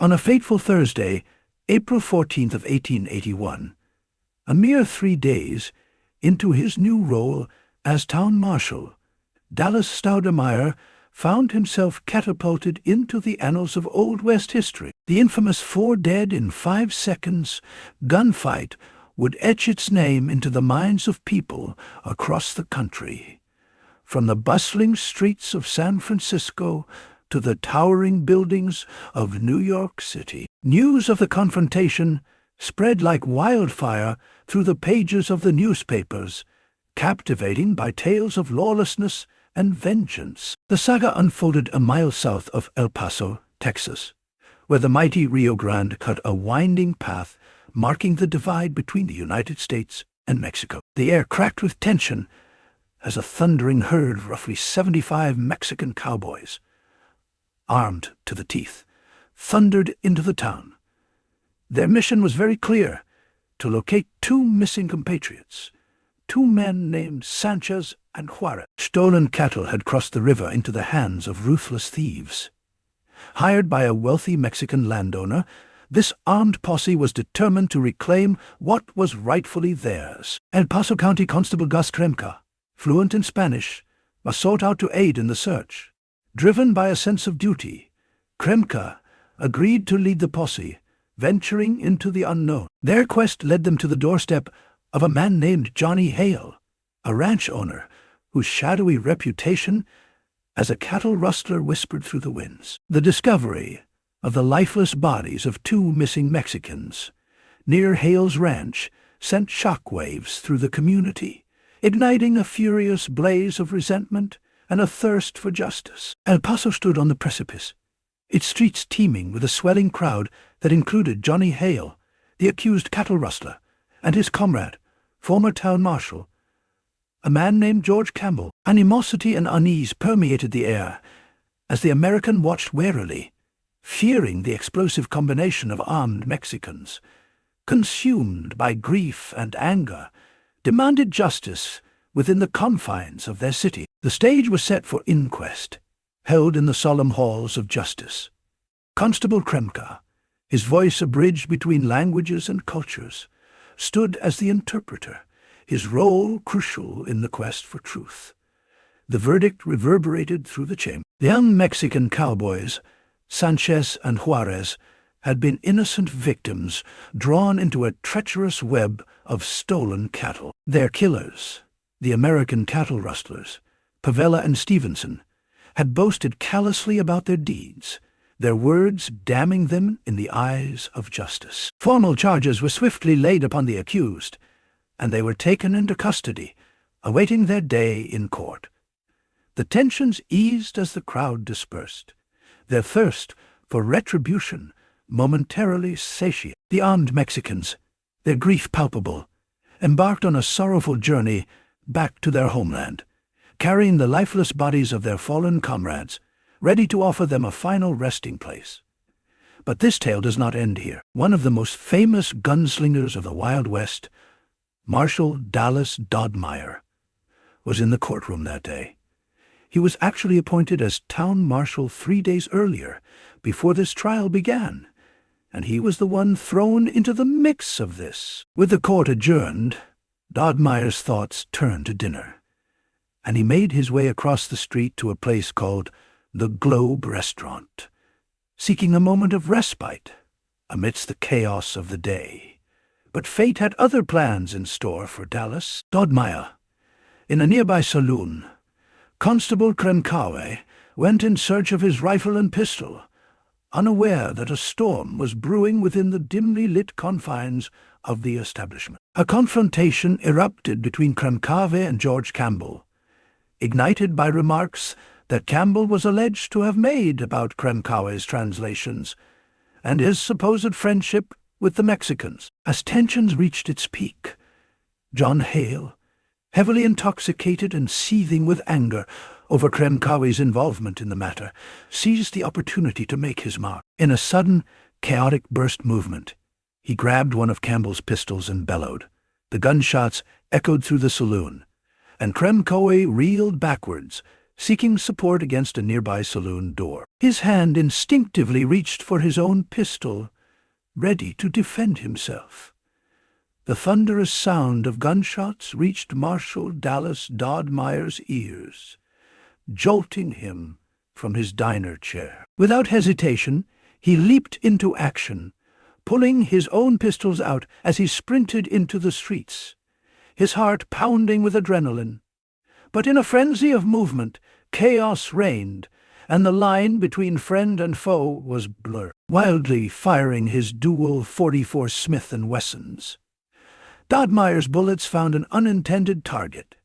On a fateful Thursday, April 14th of 1881, a mere 3 days into his new role as town marshal, Dallas Staudemeyer found himself catapulted into the annals of Old West history. The infamous 4 dead in 5 seconds gunfight would etch its name into the minds of people across the country. From the bustling streets of San Francisco to the towering buildings of New York City, news of the confrontation spread like wildfire through the pages of the newspapers, captivating by tales of lawlessness and vengeance. The saga unfolded a mile south of El Paso, Texas, where the mighty Rio Grande cut a winding path marking the divide between the United States and Mexico. The air cracked with tension as a thundering herd of roughly 75 Mexican cowboys, armed to the teeth, thundered into the town. Their mission was very clear: to locate 2 missing compatriots, 2 men named Sanchez and Juarez. Stolen cattle had crossed the river into the hands of ruthless thieves. Hired by a wealthy Mexican landowner, this armed posse was determined to reclaim what was rightfully theirs. El Paso County Constable Gus Kremka, fluent in Spanish, was sought out to aid in the search. Driven by a sense of duty, Kremka agreed to lead the posse, venturing into the unknown. Their quest led them to the doorstep of a man named Johnny Hale, a ranch owner whose shadowy reputation as a cattle rustler whispered through the winds. The discovery of the lifeless bodies of 2 missing Mexicans near Hale's ranch sent shockwaves through the community, igniting a furious blaze of resentment and a thirst for justice. El Paso stood on the precipice, its streets teeming with a swelling crowd that included Johnny Hale, the accused cattle rustler, and his comrade, former town marshal, a man named George Campbell. Animosity and unease permeated the air as the American watched warily, fearing the explosive combination of armed Mexicans, consumed by grief and anger, demanded justice within the confines of their city. The stage was set for inquest, held in the solemn halls of justice. Constable Kremka, his voice a bridge between languages and cultures, stood as the interpreter, his role crucial in the quest for truth. The verdict reverberated through the chamber. The young Mexican cowboys, Sanchez and Juarez, had been innocent victims drawn into a treacherous web of stolen cattle. Their killers, the American cattle rustlers, Pavella and Stevenson, had boasted callously about their deeds, their words damning them in the eyes of justice. Formal charges were swiftly laid upon the accused, and they were taken into custody, awaiting their day in court. The tensions eased as the crowd dispersed, their thirst for retribution momentarily satiated. The armed Mexicans, their grief palpable, embarked on a sorrowful journey back to their homeland, carrying the lifeless bodies of their fallen comrades, ready to offer them a final resting place. But this tale does not end here. One of the most famous gunslingers of the Wild West, Marshal Dallas Staudemeyer, was in the courtroom that day. He was actually appointed as town marshal 3 days earlier, before this trial began, and he was the one thrown into the mix of this. With the court adjourned, Staudemeyer's thoughts turned to dinner, and he made his way across the street to a place called the Globe Restaurant, seeking a moment of respite amidst the chaos of the day. But fate had other plans in store for Dallas Staudemeyer. In a nearby saloon, Constable Kremka went in search of his rifle and pistol, unaware that a storm was brewing within the dimly lit confines of the establishment. A confrontation erupted between Kremka and George Campbell, ignited by remarks that Campbell was alleged to have made about Kremka's translations and his supposed friendship with the Mexicans. As tensions reached its peak, John Hale, heavily intoxicated and seething with anger over Kremka's involvement in the matter, seized the opportunity to make his mark. In a sudden, chaotic burst movement, he grabbed one of Campbell's pistols and bellowed. The gunshots echoed through the saloon, and Kremka reeled backwards, seeking support against a nearby saloon door. His hand instinctively reached for his own pistol, ready to defend himself. The thunderous sound of gunshots reached Marshal Dallas Dodmeyer's ears, jolting him from his diner chair. Without hesitation, he leaped into action, pulling his own pistols out as he sprinted into the streets, his heart pounding with adrenaline. But in a frenzy of movement, chaos reigned, and the line between friend and foe was blurred. Wildly firing his dual .44 Smith & Wessons, Dodmeyer's bullets found an unintended target,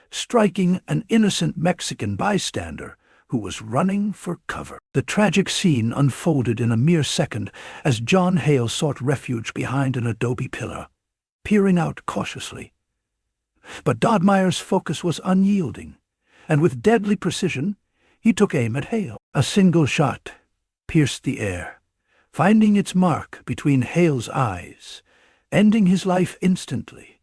striking an innocent Mexican bystander who was running for cover. The tragic scene unfolded in a mere second as John Hale sought refuge behind an adobe pillar, peering out cautiously. But Dodmeyer's focus was unyielding, and with deadly precision, he took aim at Hale. A single shot pierced the air, finding its mark between Hale's eyes, ending his life instantly.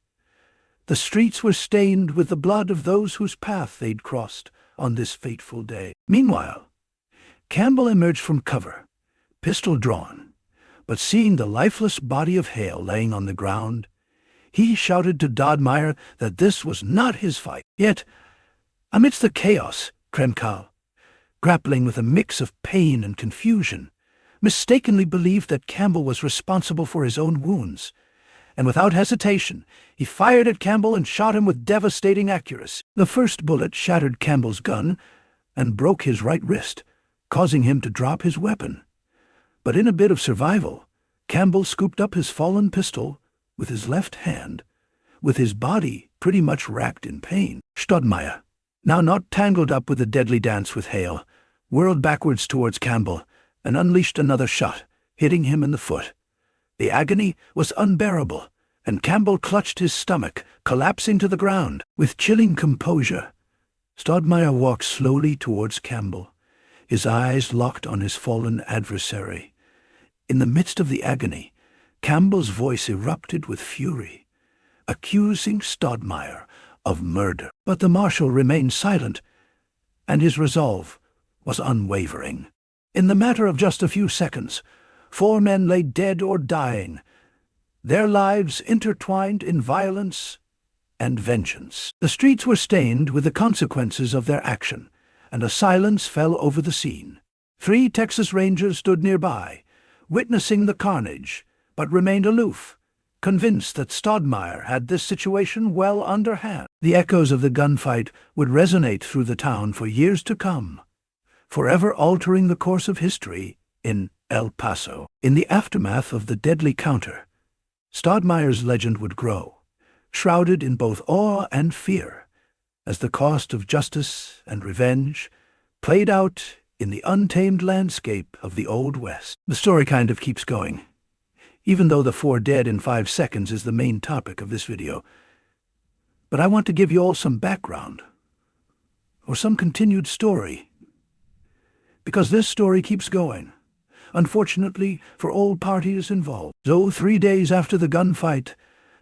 The streets were stained with the blood of those whose path they'd crossed on this fateful day. Meanwhile, Campbell emerged from cover, pistol drawn, but seeing the lifeless body of Hale laying on the ground, he shouted to Dodmeyer that this was not his fight. Yet, amidst the chaos, Kremkal, grappling with a mix of pain and confusion, mistakenly believed that Campbell was responsible for his own wounds, and without hesitation, he fired at Campbell and shot him with devastating accuracy. The first bullet shattered Campbell's gun and broke his right wrist, causing him to drop his weapon. But in a bit of survival, Campbell scooped up his fallen pistol with his left hand, with his body pretty much racked in pain. Stodmeyer, now not tangled up with a deadly dance with Hale, whirled backwards towards Campbell and unleashed another shot, hitting him in the foot. The agony was unbearable, and Campbell clutched his stomach, collapsing to the ground. With chilling composure, Stodmeyer walked slowly towards Campbell, his eyes locked on his fallen adversary. In the midst of the agony, Campbell's voice erupted with fury, accusing Stodmeyer of murder. But the marshal remained silent, and his resolve was unwavering. In the matter of just a few seconds, 4 men lay dead or dying, their lives intertwined in violence and vengeance. The streets were stained with the consequences of their action, and a silence fell over the scene. 3 Texas Rangers stood nearby, witnessing the carnage, but remained aloof, convinced that Stodmeyer had this situation well under hand. The echoes of the gunfight would resonate through the town for years to come, forever altering the course of history in El Paso. In the aftermath of the deadly counter, Stodmeyer's legend would grow, shrouded in both awe and fear, as the cost of justice and revenge played out in the untamed landscape of the Old West. The story kind of keeps going, even though the 4 dead in 5 seconds is the main topic of this video. But I want to give you all some background, or some continued story, because this story keeps going, unfortunately for all parties involved. So 3 days after the gunfight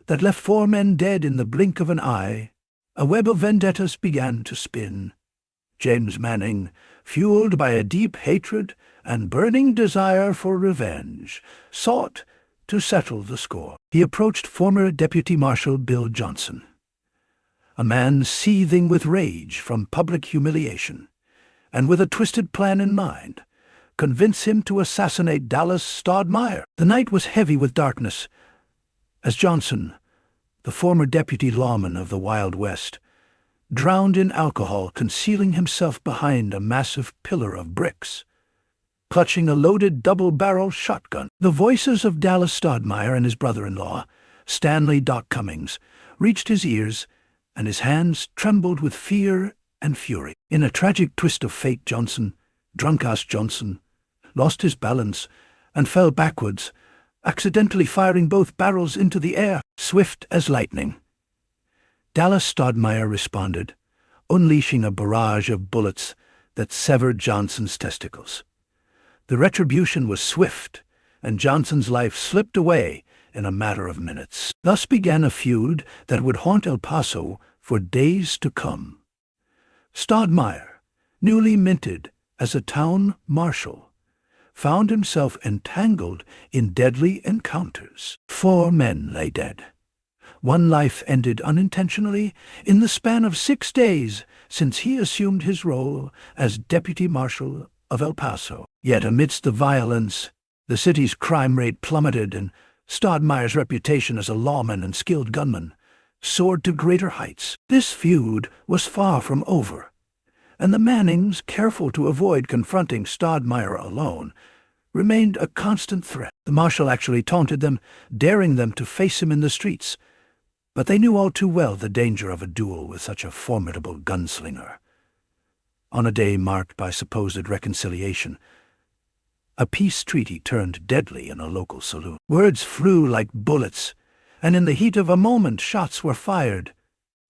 that left 4 men dead in the blink of an eye, a web of vendettas began to spin. James Manning, fueled by a deep hatred and burning desire for revenge, sought to settle the score. He approached former Deputy Marshal Bill Johnson, a man seething with rage from public humiliation, and with a twisted plan in mind, convince him to assassinate Dallas Stodmeyer. The night was heavy with darkness, as Johnson, the former deputy lawman of the Wild West, drowned in alcohol, concealing himself behind a massive pillar of bricks, clutching a loaded double-barrel shotgun. The voices of Dallas Stodmeyer and his brother-in-law, Stanley Doc Cummings, reached his ears, and his hands trembled with fear and fury. In a tragic twist of fate, Johnson, drunk-ass Johnson, lost his balance and fell backwards, accidentally firing both barrels into the air. Swift as lightning, Dallas Stodmeyer responded, unleashing a barrage of bullets that severed Johnson's testicles. The retribution was swift, and Johnson's life slipped away in a matter of minutes. Thus began a feud that would haunt El Paso for days to come. Stodmeyer, newly minted as a town marshal, found himself entangled in deadly encounters. 4 men lay dead. 1 life ended unintentionally in the span of 6 days since he assumed his role as deputy marshal of El Paso. Yet amidst the violence, the city's crime rate plummeted, and Stoudemire's reputation as a lawman and skilled gunman soared to greater heights. This feud was far from over, and the Mannings, careful to avoid confronting Stoudemire alone, remained a constant threat. The marshal actually taunted them, daring them to face him in the streets, but they knew all too well the danger of a duel with such a formidable gunslinger. On a day marked by supposed reconciliation, a peace treaty turned deadly in a local saloon. Words flew like bullets, and in the heat of a moment shots were fired.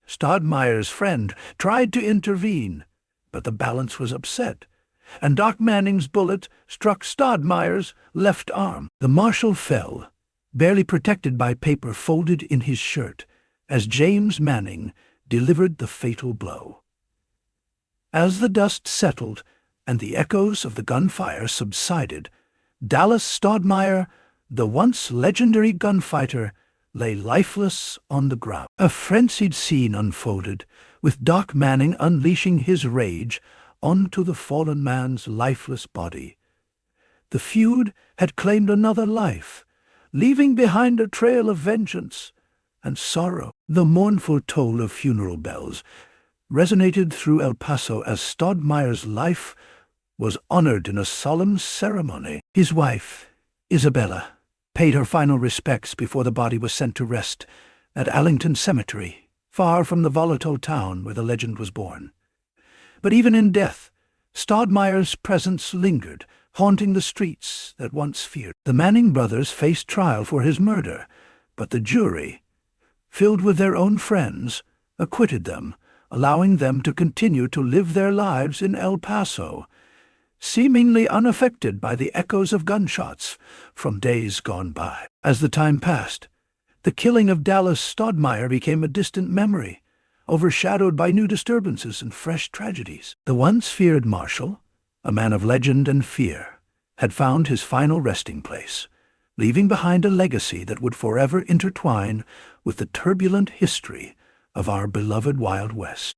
Stoudemire's friend tried to intervene, but the balance was upset, and Doc Manning's bullet struck Stoudemire's left arm. The marshal fell, barely protected by paper folded in his shirt, as James Manning delivered the fatal blow. As the dust settled and the echoes of the gunfire subsided, Dallas Stoudemire, the once legendary gunfighter, lay lifeless on the ground. A frenzied scene unfolded, with Doc Manning unleashing his rage onto the fallen man's lifeless body. The feud had claimed another life, leaving behind a trail of vengeance and sorrow. The mournful toll of funeral bells resonated through El Paso as Stoudemire's life was honored in a solemn ceremony. His wife, Isabella, paid her final respects before the body was sent to rest at Allington Cemetery, far from the volatile town where the legend was born. But even in death, Stoudemire's presence lingered, haunting the streets that once feared. The Manning brothers faced trial for his murder, but the jury, filled with their own friends, acquitted them, allowing them to continue to live their lives in El Paso, seemingly unaffected by the echoes of gunshots from days gone by. As the time passed, the killing of Dallas Stoudemire became a distant memory, overshadowed by new disturbances and fresh tragedies. The once feared marshal, a man of legend and fear, had found his final resting place, leaving behind a legacy that would forever intertwine with the turbulent history of our beloved Wild West.